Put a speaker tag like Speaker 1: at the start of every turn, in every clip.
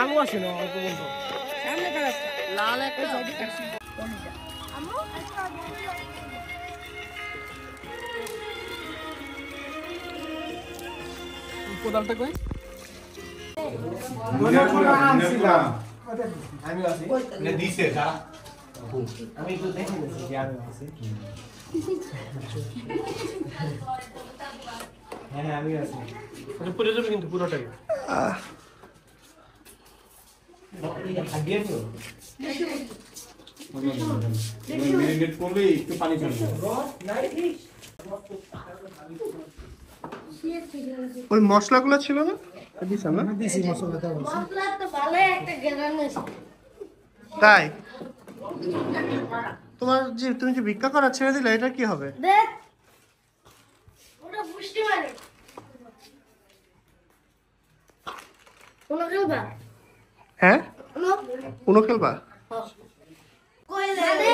Speaker 1: আমও আসে না অল্প বলবো সামনে কাজ লাল একটা আমু কোদালটা কই আমি আছি না দিছে যা আমি তো দেখে গেছি যে আমি আছি হ্যাঁ আমি আছি আচ্ছা পুরো যাবে কিন্তু পুরোটাই মিনিট করলে একটু পানি চলবে
Speaker 2: ওই মশলাগুলো ছিল না দিছেন না
Speaker 1: দিছি মশলাটা
Speaker 3: মশলা তো ভালো একটা গেরান আছে
Speaker 2: তাই তোমার যে তুমি যে ভিক্ষা করা ছেড়ে দিলে এটা কি হবে
Speaker 3: দেখ ওটা পুষ্টি মানে কোন খেলবা
Speaker 2: হ্যাঁ
Speaker 3: কোন
Speaker 2: উনো খেলবা
Speaker 3: কই রে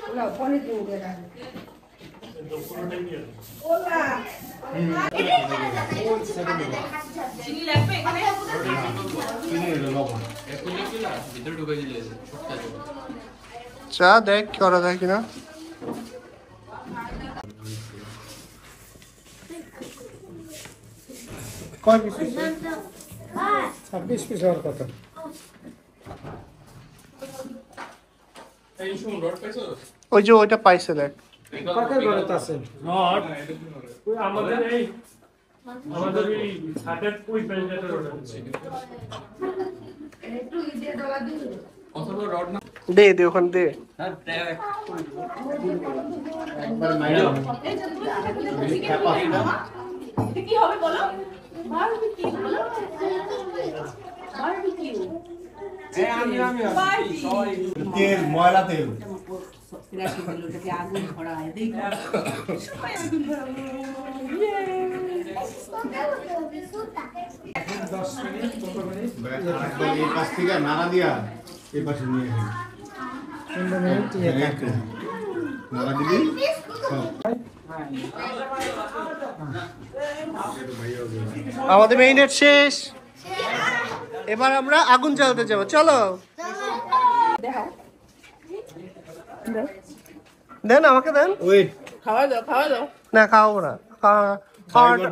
Speaker 3: ওলা পানি দিও গেরা ওলা চিনি লাগবে এখানে
Speaker 1: চিনি লবণ
Speaker 4: ভিতরে ঢুকে দিলে
Speaker 2: চা দেখ কি করা যায় কিনা কয় পিস
Speaker 1: 26 পিস হওয়ার কথা
Speaker 4: এই শুন রড পাইছো
Speaker 2: ওই যে ওইটা পাইছে দেখ
Speaker 1: কাকের ঘরে তো আছে রড ওই আমাদের এই হাতের ওই প্যান্টের রড আছে
Speaker 3: একটু ইদে ডলা দিও
Speaker 4: অথবা রড না
Speaker 2: দে দে ওখানে দে
Speaker 4: হ্যাঁ
Speaker 1: একবার মাইরা
Speaker 3: এটা কি হবে বলো বারবিকিউ বলো বারবিকিউ
Speaker 1: এই আমি সরি তেল ময়লা তেল
Speaker 5: আগুন ভরা হয় দেখো সবাই আগুন ভরা
Speaker 1: এখন 10 মিনিট 15 মিনিট
Speaker 6: এই পাশ থেকে নাড়া দিয়া এই পাশে নিয়ে আসি
Speaker 1: 15 মিনিট ইয়ে থাকে
Speaker 6: নাড়া দিবি
Speaker 2: আমাদের মেইনেট শেষ এবার আমরা আগুন জ্বালাতে যাব চলো দেন আমাকে দেন
Speaker 1: ওয়েট
Speaker 5: খাওয়া দাও
Speaker 2: না খাওয়াবো না খাওয়াটা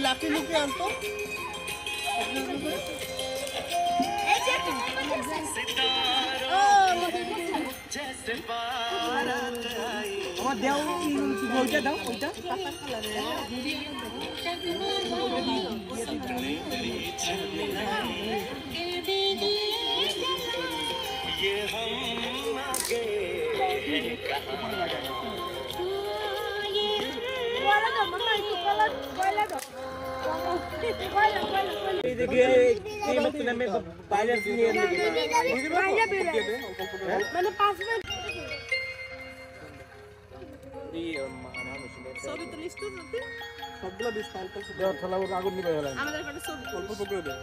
Speaker 2: লাঠি লুকে আনতো
Speaker 5: আমার দেও ওইটা দাও ওইটা পাতার কালারে
Speaker 1: এদিকে এই মত নামে বাইরে নিয়ে
Speaker 3: মানে 5 মিনিট
Speaker 5: সবই তো লিস্ট করতে
Speaker 1: সবগুলা বিশ অল্প দেওয়ার থালা আগুন নিবে গেল
Speaker 5: আমাদের কাছে সব
Speaker 1: অল্প করে দে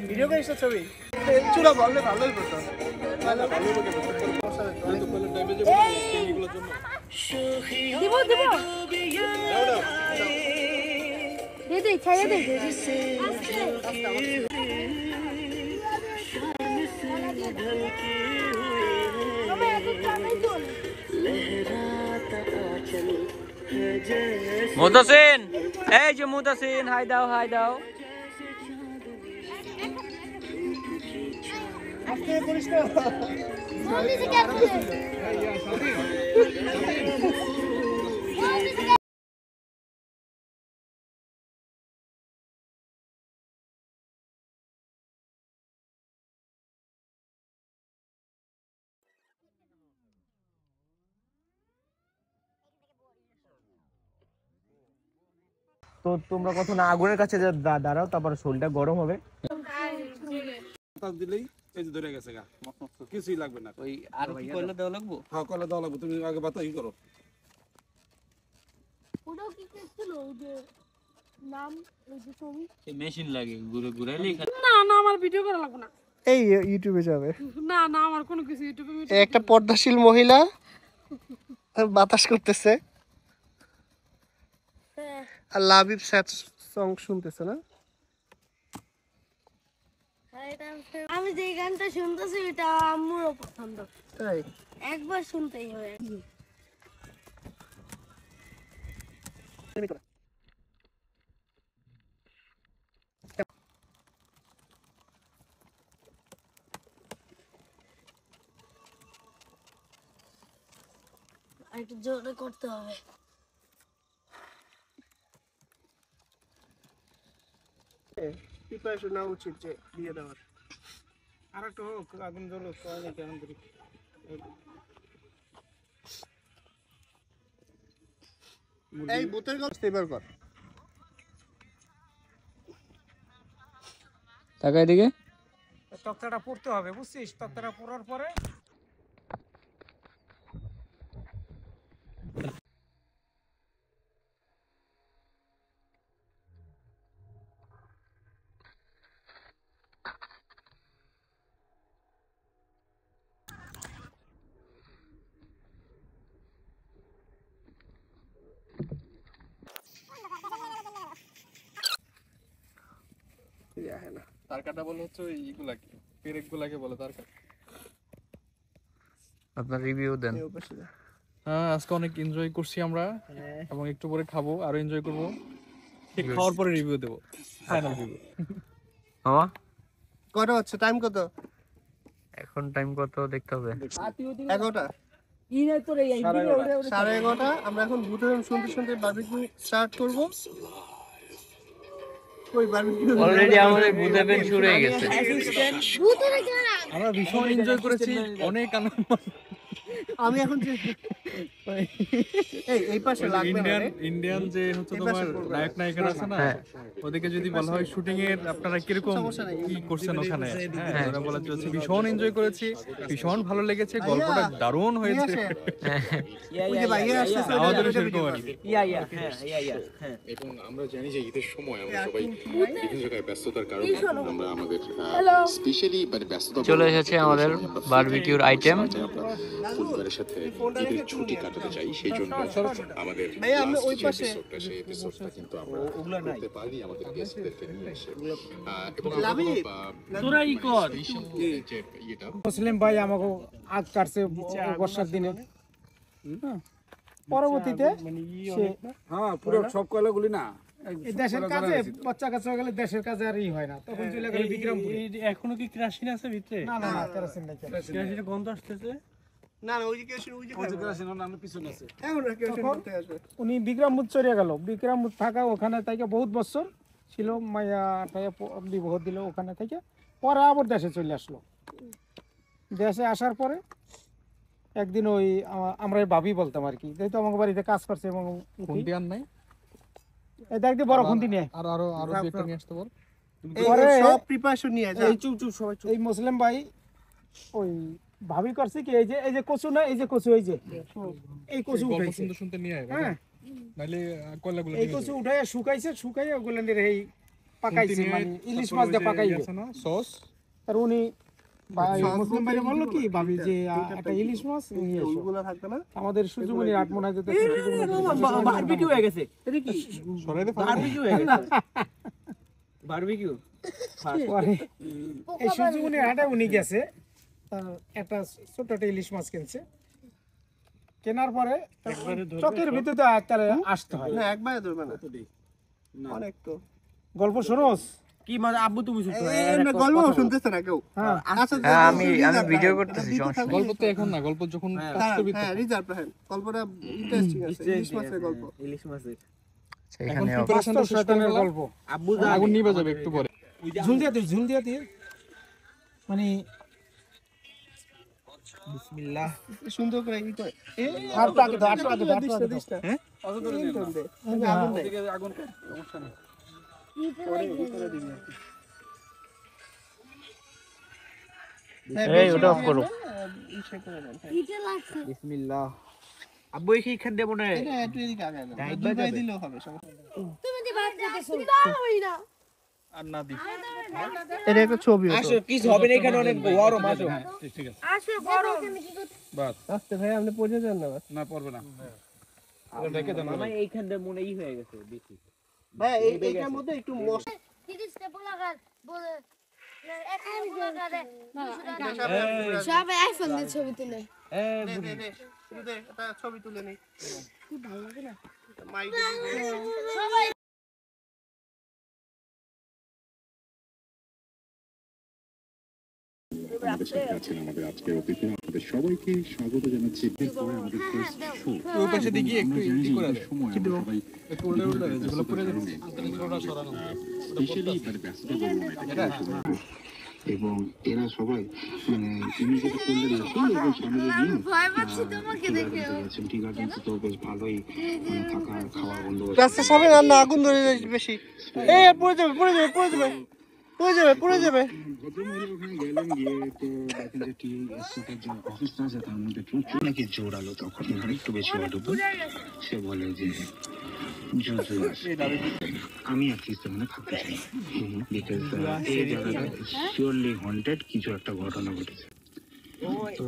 Speaker 2: ভিডিও করিস ছবি চুলা বললে ভালোই হতো
Speaker 3: দিব দে ছাইয়া দে
Speaker 4: মুতাসিন এই যে মুতাসিন হাই দাও
Speaker 2: আজকে করিস না
Speaker 3: জলদি से क्या कर
Speaker 1: তো তোমরা কখন আগুনের কাছে দাঁড়াও তারপর শরীরটা গরম হবে দিলেই এই যে ধরে গেছে গা কিছুই লাগবে না
Speaker 4: ওই আর কি কইলে দেওয়া লাগবো
Speaker 1: হ্যাঁ কলা দেওয়া লাগবে তুমি আগে বাতা ই করো ওটাও কি করছিল ওই যে নাম ওই যে ছবি
Speaker 4: মেশিন লাগে ঘুরে ঘুরাইলেই
Speaker 3: না না আমার ভিডিও করা লাগবে না
Speaker 2: এই ইউটিউবে যাবে।
Speaker 3: না না আমার কোনো কিছু ইউটিউবে
Speaker 2: একটা পর্দাশীল মহিলা বাতাস করতেছে আর লাভিব স্যাড সং শুনতেছে না।
Speaker 1: আমি যে গানটা শুনতেছি এটা আম্মুরও পছন্দ,
Speaker 2: তাই
Speaker 1: একবার শুনতেই হবে। একটু জোরে করতে হবে।
Speaker 2: প্রিপারেশন নেওয়া উচিত যে দিয়ে দেওয়ার।
Speaker 5: আর একটু হোক, আগুন জ্বলুক, কেমন করি।
Speaker 2: এই বুতের গল্প এবার কর।
Speaker 4: তাকাই দিকে
Speaker 5: তক্তাটা পড়তে হবে, বুঝছিস? তক্তাটা পড়ার পরে
Speaker 4: তারকাটা বলে হচ্ছে ওই ইগুলাকে পেরেকগুলাকে বলে তারকা।
Speaker 2: আপনার রিভিউ দেন।
Speaker 7: হ্যাঁ, আজকে অনেক এনজয় করছি আমরা এবং একটু পরে খাবো, আরো এনজয় করবো। ঠিক খাওয়ার পরে রিভিউ দেবো, ফাইনাল রিভিউ।
Speaker 2: মামা কটা হচ্ছে? টাইম কত
Speaker 4: এখন টাইম কত দেখতে হবে?
Speaker 2: 11টা 11:30। আমরা এখন ভূতের শুনতে শুনতে বারবিকিউ স্টার্ট করবো। ওই বারবিকিউ
Speaker 4: অলরেডি আমাদের ভূতের পেন শুরু হয়ে গেছে।
Speaker 7: আমরা ভীষণ এনজয় করেছি, অনেক আনন্দ।
Speaker 2: আমি এখন যে এই পাশে লাগবে না রে।
Speaker 7: ইন্ডিয়ান যে হচ্ছে তোমার নায়ক নায়িকা আছে না, ওদেরকে যদি বলা হয় শুটিং এর আপনারা কিরকম কি করছেন ওখানে, হ্যাঁ ওরা বলা হচ্ছে ভীষণ এনজয় করেছি, ভীষণ ভালো লেগেছে, গল্পটা দারুণ হয়েছে।
Speaker 2: ওই যে ভাইয়া আসছে
Speaker 7: আমাদের সেরকম আর কি।
Speaker 6: এবং আমরা জানি যে ঈদের সময় আমরা সবাই বিভিন্ন জায়গায় ব্যস্ততার কারণে আমরা আমাদের স্পেশালি মানে ব্যস্ততা
Speaker 4: চলে এসেছে আমাদের বারবিকিউর আইটেম।
Speaker 6: পরিবারের সাথে ঈদের ছুটি কাটাতে চাই, সেই জন্য আমাদের
Speaker 2: ওই পাশে
Speaker 6: সেই এপিসোডটা কিন্তু আমরা করতে পারি আমাদের গেস্টদেরকে নিয়ে এসে। এবং
Speaker 5: তোরা ই কর।
Speaker 6: যে ইয়েটা
Speaker 5: মুসলিম ভাই আমাকে আগ কাটছে বর্ষার দিনে। পরবর্তীতে
Speaker 8: হ্যাঁ পুরো সব কয়লাগুলি না
Speaker 5: এই দেশের কাজে বাচ্চা কাচ্চা গেলে দেশের কাজে আর ই হয় না, তখন চলে গেল বিক্রমপুর।
Speaker 7: এখনো কি কেরাসিন আছে ভিতরে?
Speaker 5: না না না, কেরোসিন নাই।
Speaker 7: কেরাসিনের গন্ধ আসতেছে।
Speaker 2: না না ওই যে কেশন ওই যে
Speaker 8: আমার পিছনে আছে।
Speaker 2: এখন কেশন করতে আসবে।
Speaker 5: উনি বিক্রমপুর চলে গেল। বিক্রমপুর থাকা ওখানে থেকে বহুত বছর ছিল, মায়া বিবাহ দিল ওখানে থেকে। পরে আবার দেশে চলে আসলো। দেশে আসার পরে একদিন ওই আমরা ভাবি বলতাম আর কি, যেহেতু আমার বাড়িতে কাজ করছে এবং
Speaker 7: খুন্তি আর নাই,
Speaker 5: এই দেখ বড় খুন্তি নিয়ে
Speaker 7: আর আরো আরো একটা নিয়ে আসতে বল।
Speaker 5: পরে
Speaker 2: সব প্রিপারেশন নিয়ে যা।
Speaker 5: এই চুপ চুপ সবাই চুপ। এই মুসলিম ভাই ওই ভাবি করছে কি, এই যে কচু না, এই যে কচু, এই কচু
Speaker 7: গল্প
Speaker 5: উঠাইছে।
Speaker 7: শুনতে শুনতে নিয়ে আয়,
Speaker 5: হ্যাঁ,
Speaker 7: নাইলে কয়লাগুলো
Speaker 5: এই কচু উঠাই শুকাইয়ে ওগুলো নিয়ে এই পাকাইছে, মানে ইলিশ মাছ দিয়ে পাকাইবে
Speaker 7: সস।
Speaker 5: আর উনি ভাই মুসলিম ভাই বললো কি ভাবি যে একটা ইলিশ মাছ নিয়ে এসো।
Speaker 2: ওইগুলো থাকবে না।
Speaker 5: আমাদের সুজুমনির আট মনে যেতে
Speaker 8: বারবিকিউ হয়ে গেছে। এটা কি
Speaker 7: সরাই দে।
Speaker 8: বারবিকিউ হয়ে গেছে। বারবিকিউ
Speaker 5: পরে এই সুজুমনির হাটে উনি গেছে, একটা ছোট একটা ইলিশ মাছ কিনছে। কেনার পরে চকের ভিতরে একবারে আসতে হয়
Speaker 2: না, একবারে ধরবে না। অনেক তো
Speaker 5: গল্প শোনোস
Speaker 8: কি মানে আব্বু তুমি শুনছো?
Speaker 2: না গল্প শুনতেছ না কেউ।
Speaker 5: হ্যাঁ
Speaker 2: আচ্ছা
Speaker 4: আমি ভিডিও করতেছি, সমস্যা নেই।
Speaker 7: গল্প তো এখন না, গল্প যখন বাস্তবিক
Speaker 2: হ্যাঁ রিজার্ভ হ্যাঁ গল্পটা ইন্টারেস্টিং আছে। ইলিশ মাছের গল্প।
Speaker 8: ইলিশ মাছের
Speaker 7: এখন
Speaker 4: সেখানে
Speaker 7: প্রিপারেশনটা শেষ করে ফেলা।
Speaker 5: গল্প
Speaker 8: আব্বু
Speaker 7: আগুন নিভে যাবে একটু পরে।
Speaker 5: ঝুল দিয়ে দিয়ে মানে বিসমিল্লাহ
Speaker 2: সুন্দর করে ই করে
Speaker 5: আর টাকে দিস না।
Speaker 2: হ্যাঁ আগুন দেয়।
Speaker 8: আগুন কর, সমস্যা নেই।
Speaker 4: এই ওটা অফ করো।
Speaker 1: ইটা লাগছে।
Speaker 8: বিসমিল্লাহ। আব্বু এইখান দিয়ে মনে হয়
Speaker 2: একটু এদিকে আগে না দুই ভাই দিলেও হবে সমস্যা
Speaker 1: তুমি যে ভাত খেতেছো না
Speaker 7: আর না দি
Speaker 2: এটা একটা ছবি
Speaker 8: আসো কিছু হবে না এখানে অনেক গরম আসো
Speaker 7: ঠিক আছে
Speaker 1: আসো গরম
Speaker 7: বাস
Speaker 2: আস্তে ভাই আপনি পড়ে যান না
Speaker 7: না পড়বে না রেখে দেন
Speaker 8: মামা এইখান দিয়ে মনে হয়ে গেছে বেশি
Speaker 2: ভাই এইটার মধ্যে একটু মশলা
Speaker 1: দিদি স্টেপ লাগার বলে এখন লাগারে
Speaker 2: সবাই
Speaker 1: আইফোন দিয়ে ছবি তুলে
Speaker 2: একটা ছবি তুলে নেই
Speaker 1: কি ভালো লাগে না
Speaker 2: মাই
Speaker 1: সবাই
Speaker 6: আমাদের সাথে আছেন আমাদের আজকের অতিথি আমাদের সবাইকে স্বাগত জানাচ্ছি এরপরে আমাদের ফার্স্ট শো
Speaker 7: ওই পাশে দিকে একটু ই করে দাও
Speaker 6: সময় আমরা সবাই
Speaker 7: একটু উল্টে উল্টে যেগুলো পড়ে যাচ্ছে আন্তরিকটা সরানো
Speaker 6: স্পেশালি মানে ব্যস্ততা বলবো না এটা এবং এরা সবাই মানে তিনি যেটা করলেন আর কি এবং সামনে নিয়ে
Speaker 1: ভয় পাচ্ছি তোমাকে দেখে
Speaker 6: টি গার্ডেন তো বেশ ভালোই থাকা খাওয়ার বন্দোবস্ত
Speaker 2: রাস্তা সামনে না আগুন ধরে যায় বেশি পড়ে যাবে পড়ে যাবে পড়ে যাবে পড়ে যাবে পড়ে যাবে
Speaker 6: ভদ্রমহিলা ওখানে গেলেন গিয়ে তো দেখেন যে টি এস্টেটের যে অফিসটা আছে তার মধ্যে প্রচুর নাকি জোরালো তখন একটু বেশি অডুবল সে বলে যে আমি অ্যাটলিস্ট মানে থাকতে চাই বিকজ এই জায়গাটা শিওরলি হন্টেড কিছু একটা ঘটনা ঘটেছে তো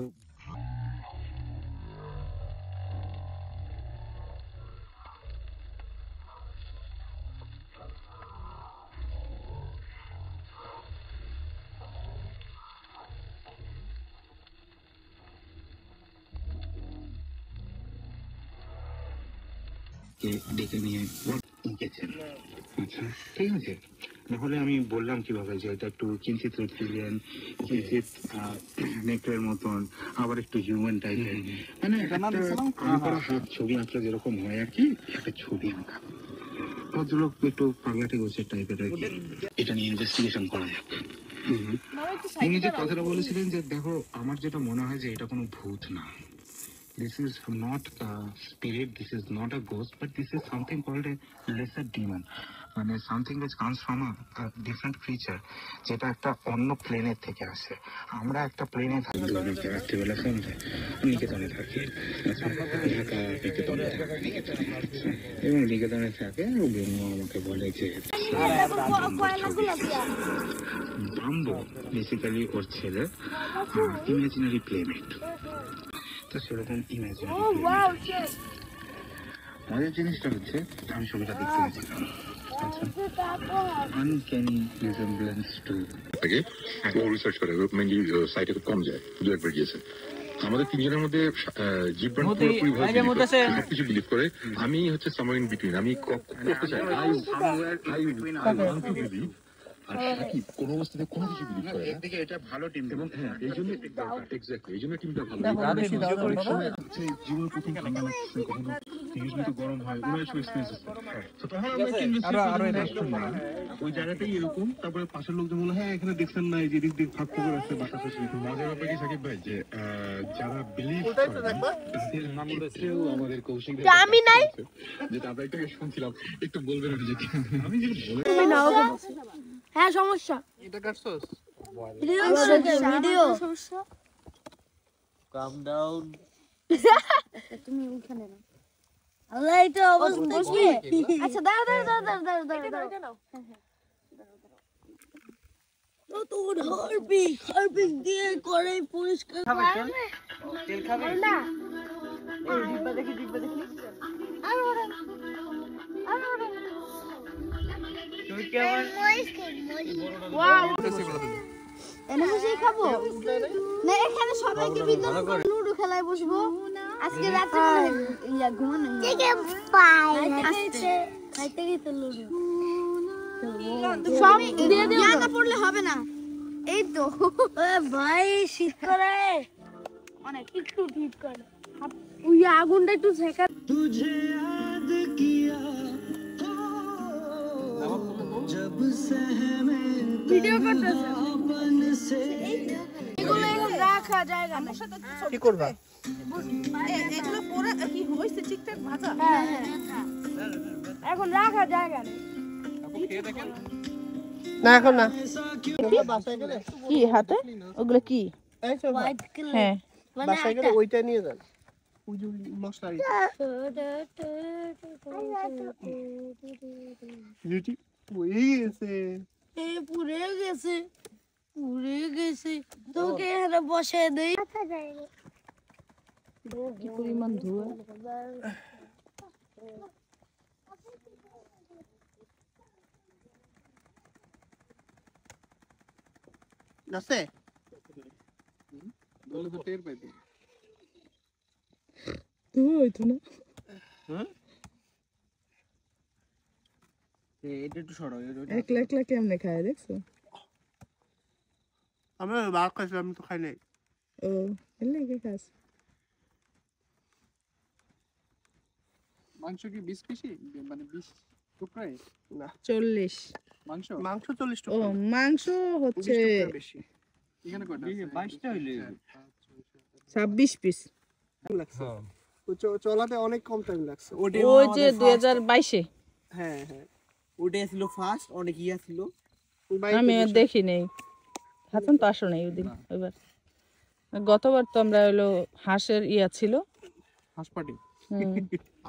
Speaker 6: ডেকে নিয়ে গেছেন আচ্ছা ঠিক আছে তাহলে আমি বললাম কিভাবে যে এটা একটু কিঞ্চিত রেপ্টিলিয়ান কিঞ্চিত নেকড়ের মতন আবার একটু হিউম্যান টাইপের মানে আমার হাত ছবি আঁকলে যেরকম হয় আর কি একটা ছবি আঁকা ভদ্রলোক একটু পাগলাটে গোছের টাইপের আর কি এটা নিয়ে ইনভেস্টিগেশন করা যাক তিনি যে কথাটা বলেছিলেন যে দেখো আমার যেটা মনে হয় যে এটা কোনো ভূত না this is not a spirit, this is not a ghost, but this is something called a lesser demon. মানে something which comes from a different creature, যেটা একটা অন্য প্লেনের থেকে আসে। আমরা একটা প্লেনে থাকি অনেকে রাত্রিবেলা সন্ধ্যায় নিকেতনে থাকি, আচ্ছা ঢাকা নিকেতনে থাকি এবং নিকেতনে থাকে ও ব্রহ্ম আমাকে বলে যে বাম্বো বেসিক্যালি ওর ছেলে ইমাজিনারি প্লেমেট। তো সেরকম ইমাজিনারি মজার জিনিসটা হচ্ছে আমি ছবিটা দেখতে গেছিলাম আনক্যানি রিজেম্বলেন্স টু
Speaker 9: আগে ও রিসার্চ করে মেইনলি সাইটে খুব কম যায় দু একবার গিয়েছে আমাদের তিনজনের মধ্যে জীবন পুরোপুরি সবকিছু বিলিভ করে আমি হচ্ছে সামার ইন বিটুইন আমি করতে চাই আর সাকিব কোনো অবস্থাতে কোনো কিছু বিলিভ করে না
Speaker 6: এটা ভালো টিম
Speaker 9: এবং হ্যাঁ এই জন্য এক্স্যাক্টলি এই জন্য টিমটা ভালো জীবন প্রথম ঠান্ডা লাগছে কখনো ইউজুয়ালি তো গরম হয় ওরা এসব এক্সপেরিয়েন্স আছে তো তখন আমরা ওই জায়গাটাই এরকম তারপরে পাশের লোকজন বলে হ্যাঁ এখানে দেখছেন না এই যে দিক ফাঁক করে আছে বাতাস আছে মজার ব্যাপার কি সাকিব ভাই যে যারা বিলিভ করে আমাদের কৌশিক
Speaker 1: আমি নাই
Speaker 9: যেটা আমরা একটু শুনছিলাম একটু বলবেন যে আমি যেটা
Speaker 1: তুমি নাও হ্যাঁ সমস্যা
Speaker 2: এটা কাটছস
Speaker 1: ভিডিও সমস্যা
Speaker 8: কাম ডাউন
Speaker 1: তুমি ওখানে না আল্লাহ এটা অবস্থা বসবি আচ্ছা দাঁড়া তো তোর হারপিক দিয়ে করে পরিষ্কার
Speaker 8: তেল খাবে
Speaker 1: না
Speaker 8: এই ডিব্বা দেখি
Speaker 1: আর
Speaker 8: তুমি কি আমার
Speaker 1: ওয়াও এনে বসে খাবো না এখানে সবাইকে বিতরণ করে লুডো খেলায় বসবো আজকে রাতে ইয়া ঘুমানো থেকে পাই খাইতে গিয়ে লুডো সব দিয়ে দিও না পড়লে হবে না এই তো ভাই শীত করে অনেক একটু ঠিক করে ওই আগুনটা একটু ঝেকা তুঝে याद किया जब से ভিডিও করতেছে এগুলো এখন রাখা জায়গা না
Speaker 2: কি করবা
Speaker 3: এগুলো পুরো কি হইছে ঠিকঠাক ভাজা
Speaker 1: হ্যাঁ এখন রাখা জায়গা না
Speaker 2: না এখন না
Speaker 3: কি হাতে ওগুলো কি
Speaker 2: এই তো
Speaker 3: হ্যাঁ
Speaker 2: বাসায় গেলে ওইটা নিয়ে যান মশলারি রুটি পুড়ে গেছে।
Speaker 1: পুড়ে গেছে, পুড়ে গেছে। তোকে এখানে বসে দেই। কি পরিমাণ ধোঁয়া।
Speaker 2: আছে
Speaker 4: বলে তো টের পাইতো।
Speaker 8: এটা একটু সরো
Speaker 3: একলা একলা কেমনে খায় দেখছো?
Speaker 2: আমি ভাত খাইছি, আমি তো খাই নাই।
Speaker 3: ও এলে কে খাস?
Speaker 4: মাংস কি 20 পিসি মানে 20 টুকরাই
Speaker 3: 40।
Speaker 4: মাংস?
Speaker 2: মাংস 40
Speaker 3: ও
Speaker 2: টাকা
Speaker 3: মাংস হচ্ছে
Speaker 2: বেশি।
Speaker 4: এখানে কয়টা?
Speaker 8: 22টা হইলো
Speaker 3: 26 পিস।
Speaker 2: লাগছে চলাতে অনেক কম টাইম লাগছে।
Speaker 3: ওই যে 2022-এ
Speaker 2: হ্যাঁ হ্যাঁ
Speaker 8: ওটা ছিল ফার্স্ট, অনেক ইয়া ছিল।
Speaker 3: আমি দেখি নাই। হাসান তো আসো নাই ওইদিন। এবার গতবার তো আমরা হলো হাঁসের ইয়া ছিল।
Speaker 4: হাঁস পাটি।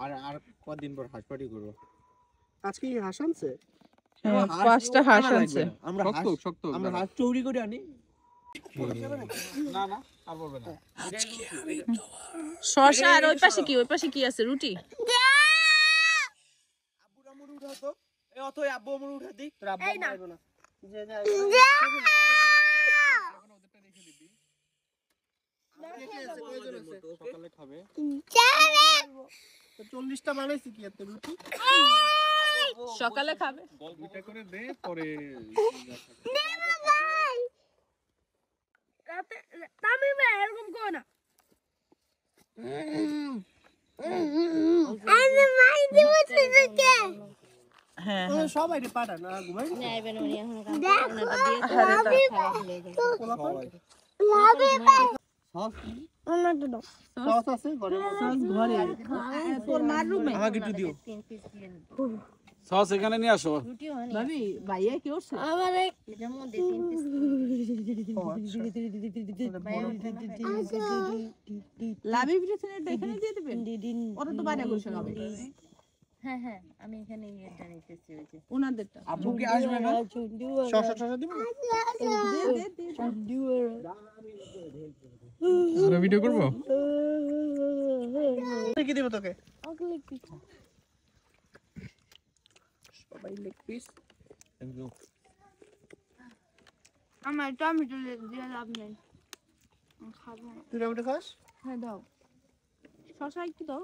Speaker 8: আর কতদিন পর হাঁস পার্টি করব?
Speaker 2: আজকে কি হাঁস আনছে?
Speaker 3: হ্যাঁ, 5টা হাঁস আনছে।
Speaker 8: আমরা
Speaker 4: শক্ত
Speaker 8: হাঁস
Speaker 4: শক্ত।
Speaker 8: আমরা হাঁস চৌরি করে আনি।
Speaker 4: না না আর বলবে না।
Speaker 3: শসা আর ওই পাশে কি? ওই পাশে কি আছে? রুটি।
Speaker 8: আব্বুর আমুর উঠাও তো। এই অথই আব্বু আমুর উঠা দি।
Speaker 2: এই না যে যা
Speaker 4: সকালে খাবে।
Speaker 2: 40টা বানাইছি কি এত রুটি?
Speaker 3: সকালে খাবে।
Speaker 4: দুইটা করে দে পরে
Speaker 1: তামিম এরকম করো না।
Speaker 3: হ্যাঁ
Speaker 2: সবাই রে পাঠা না ঘুমাই সস আছে ঘরে
Speaker 3: ঘরে তোর মার রুমে।
Speaker 8: আমাকে একটু দিও।
Speaker 4: সস এখানে নিয়ে আসো।
Speaker 3: ভাবি ভাইয়া কি করছে?
Speaker 1: আমার
Speaker 3: এটার মধ্যে 3 পিস লাভি ফ্রিজেরটা এখানে দিয়ে দিবেন। ওরা তো বাইরে বসে খাবে।
Speaker 1: হ্যাঁ হ্যাঁ আমি এখানে ইয়েটা নিতেছি ওই যে
Speaker 3: ওনাদেরটা।
Speaker 8: আব্বু কি আসবে না?
Speaker 2: শসা দিব
Speaker 7: আরো ভিডিও করব?
Speaker 2: কি দিব তোকে?
Speaker 3: সবাই লেগ পিস।
Speaker 1: আমার টমেটো দিয়ে লাভ নেই, খাবো না।
Speaker 2: তুই টমেটো খাস?
Speaker 3: হ্যাঁ দাও। শসা একটু দাও।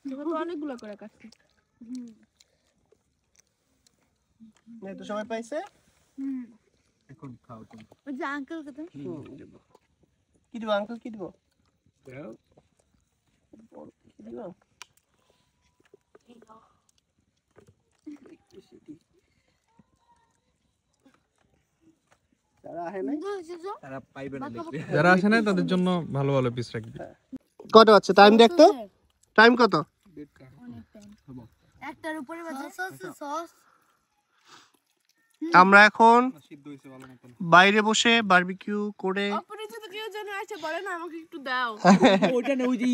Speaker 3: দেখো তো অনেকগুলো করে কাটছি।
Speaker 2: এই তো সবাই পাইছে।
Speaker 8: এখন খাও তুমি।
Speaker 1: ওই যে আঙ্কেল কথা
Speaker 2: কি দিব আঙ্কেল? কি দিব? কি দিব?
Speaker 8: তারা পাইবে না দেখবে।
Speaker 7: যারা আসে না তাদের জন্য ভালো ভালো পিস রাখবি।
Speaker 2: কত আছে টাইম দেখতো? টাইম কত?
Speaker 1: একটার উপরে সস
Speaker 2: আমরা এখন
Speaker 4: সিদ্ধ হইছে ভালো মতন।
Speaker 2: বাইরে বসে বারবিকিউ করে
Speaker 3: অপরিচিত কেউ যেন আসে বলে না আমাকে একটু দাও।
Speaker 8: ওইটা না, ওই যে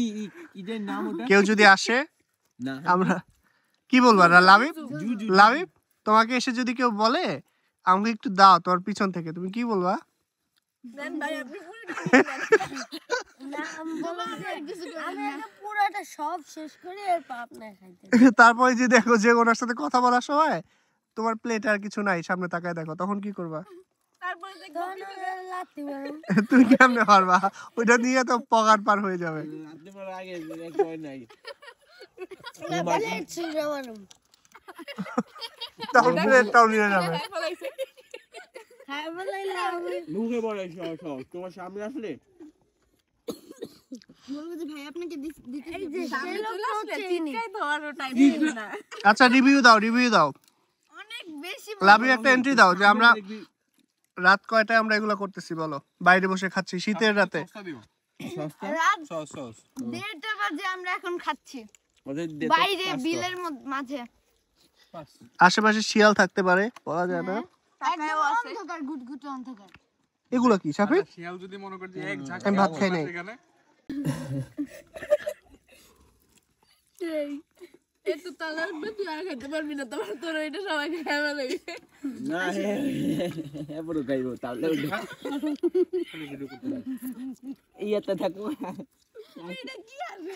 Speaker 8: ইদের নাম ওটা
Speaker 2: কেউ যদি আসে
Speaker 8: না।
Speaker 2: আমরা কি বলবো? লাভিব লাভিব তোমাকে এসে যদি কেউ বলে আমাকে একটু দাও তোমার পিছন থেকে, তুমি কি বলবা?
Speaker 3: দেন ভাই আপনি
Speaker 1: না আমি পুরোটা সব শেষ করে এরপর আপনার খাইতে।
Speaker 2: তারপরে যে দেখো যে ওনার সাথে কথা বলার সময় তোমার প্লেট আর কিছু নাই, সামনে তাকায় দেখো, তখন কি করবা?
Speaker 3: তারপরে দেখো
Speaker 1: লাত্তি মারো।
Speaker 2: তুমি কেমনে পারবা? ওইটা নিয়ে তো পগার পার হয়ে যাবে।
Speaker 8: আপনি বলার আগে কই নাই।
Speaker 1: প্লেট ছিঁড়ে মারো।
Speaker 2: তখন প্লেটটাও নিয়ে যাবে।
Speaker 1: খাই বলাইলাম
Speaker 8: মুখে বলে সব তোমার সামনে আসলে
Speaker 1: বলবো যে ভাই আপনাকে দিতে এই যে
Speaker 3: সামনে চলে আসলে
Speaker 1: চিনি
Speaker 3: চিৎকার ধোয়ারও টাইম নেই না।
Speaker 2: আচ্ছা রিভিউ দাও, রিভিউ দাও।
Speaker 1: অনেক বেশি
Speaker 2: লাভি একটা এন্ট্রি দাও যে আমরা রাত কয়টায় আমরা এগুলো করতেছি বলো, বাইরে বসে খাচ্ছি শীতের রাতে।
Speaker 4: সস্তা দিও।
Speaker 1: রাত
Speaker 4: সস সস
Speaker 1: 1:30 বাজে আমরা এখন খাচ্ছি
Speaker 8: ওদের
Speaker 1: বাইরে বিলের মাঝে।
Speaker 2: আশেপাশে শিয়াল থাকতে পারে, বলা যায় না।
Speaker 1: একদম অন্ধকার, গুটগুটে অন্ধকার।
Speaker 2: এগুলো কি সাফির?
Speaker 4: শিয়াল যদি মনে করে যে এক ঝাঁক
Speaker 2: আমি ভাত খাই নাই।
Speaker 4: এখানে
Speaker 1: একটু তালা রাখবে, তুই আর খাইতে পারবি না, তোমার তোর এটা সবাইকে খাওয়া লাগবে।
Speaker 8: না এবারও খাইবো তাহলে ইয়াতে থাকবো।
Speaker 1: এটা কি আসবে?